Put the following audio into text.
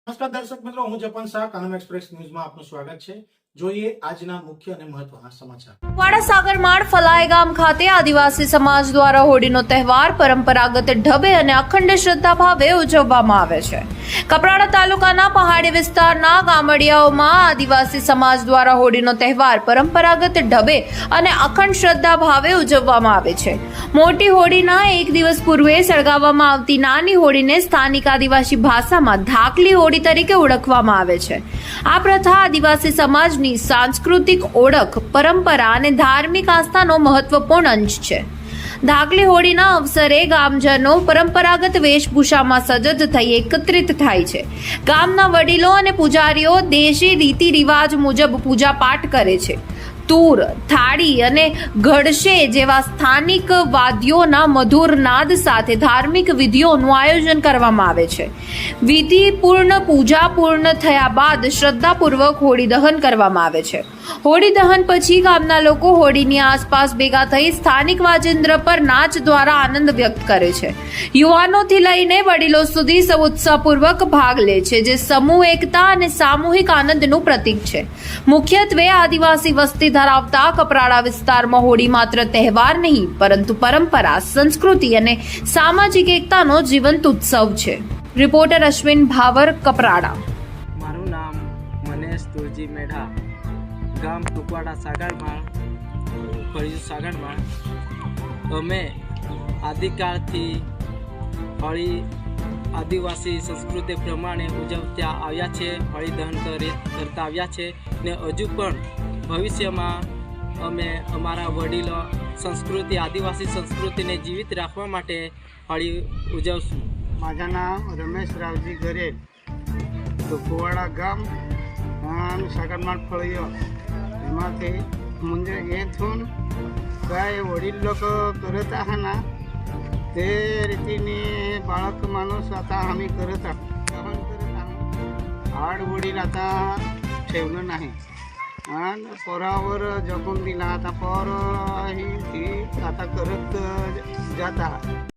નમસ્કાર દર્શક મિત્રો, હું જપન શાહ કાનમ એક્સપ્રેસ ન્યૂઝમાં આપનું સ્વાગત છે। જોઈએ આજના મુખ્ય અને મહત્વના સમાચાર। કુવાડા સાગરમાળ ફલાય ગામ ખાતે આદિવાસી સમાજ દ્વારા હોળીનો તહેવાર પરંપરાગત ઢબે અને અખંડ શ્રદ્ધા ભાવે ઉજવવામાં આવે છે। કપરાડા તાલુકાના પહાડી વિસ્તારના ગામડિયાઓમાં આદિવાસી સમાજ દ્વારા હોળીનો તહેવાર પરંપરાગત ઢબે અને અખંડ શ્રદ્ધા ભાવે ઉજવવામાં આવે છે। મોટી હોળીના એક દિવસ પૂર્વે સળગાવવામાં આવતી નાની હોળીને સ્થાનિક આદિવાસી ભાષામાં ધાકલી હોળી તરીકે ઓળખવામાં આવે છે। આ પ્રથા આદિવાસી સમાજની सांस्कृतिक ओळख परंपरा અને ધાર્મિક આસ્થાનો મહત્વપૂર્ણ અંશ છે। ધાકલી હોળીના અવસરે ગામજનો પરંપરાગત વેશભૂષામાં સજ્જ થઈ એકત્રિત થાય છે। ગામના વડીલો અને પૂજારીઓ દેશી રીતિ રિવાજ મુજબ પૂજા પાઠ કરે છે। તૂર, થાળી અને ઘડશે જેવા સ્થાનિક વાદ્યોના મધુર નાદ સાથે ધાર્મિક વિધિઓનું આયોજન કરવામાં આવે છે। વિધિપૂર્ણ પૂજા પૂર્ણ થયા બાદ શ્રદ્ધાપૂર્વક હોળી દહન કરવામાં આવે છે। હોળી દહન પછી ગામના લોકો હોળીની આસપાસ ભેગા થઈ સ્થાનિક વાજિંદ્ર પર નાચ દ્વારા આનંદ વ્યક્ત કરે છે। યુવાનોથી લઈને વડીલો સુધી સૌ ઉત્સાહપૂર્વક ભાગ લે છે, જે સમૂહ એકતા અને સામૂહિક આનંદનું પ્રતીક છે। મુખ્યત્વે આદિવાસી વસ્તી ધરાવતા કપરાડા વિસ્તારમાં હોળી માત્ર તહેવાર નહીં પરંતુ પરંપરા, સંસ્કૃતિ અને સામાજિક એકતાનો જીવંત ઉત્સવ છે। Reporter Ashwin power, Kaprada. મારું નામ મનેશ તુલજી મેઢા, ગામ કુવાડા સાગરમાળ, ફળિયું સાગરમાળ। અમે આદિકાળથી હોળી આદિવાસી સંસ્કૃતિ પ્રમાણે ઉજવતા આવ્યા છે। હોળી દહન કરતા આવ્યા છે ને હજુ પણ ભવિષ્યમાં અમે અમારા વડીલો સંસ્કૃતિ આદિવાસી સંસ્કૃતિને જીવિત રાખવા માટે હોળી ઉજવશું। माझं नाव रमेश रावजी गरेल, तो कुवाडा गाम आणि सागरमाळ फळियो एमाथे म्हणजे येथून काय वडील लोक करत आहे ना ते रीतीने बाळक माणूस आता आम्ही करत आहोत। आड वडील आता ठेवलं नाही आणि पोरावर जपून दिला, आता पोर ही ती आता करत जात आहे।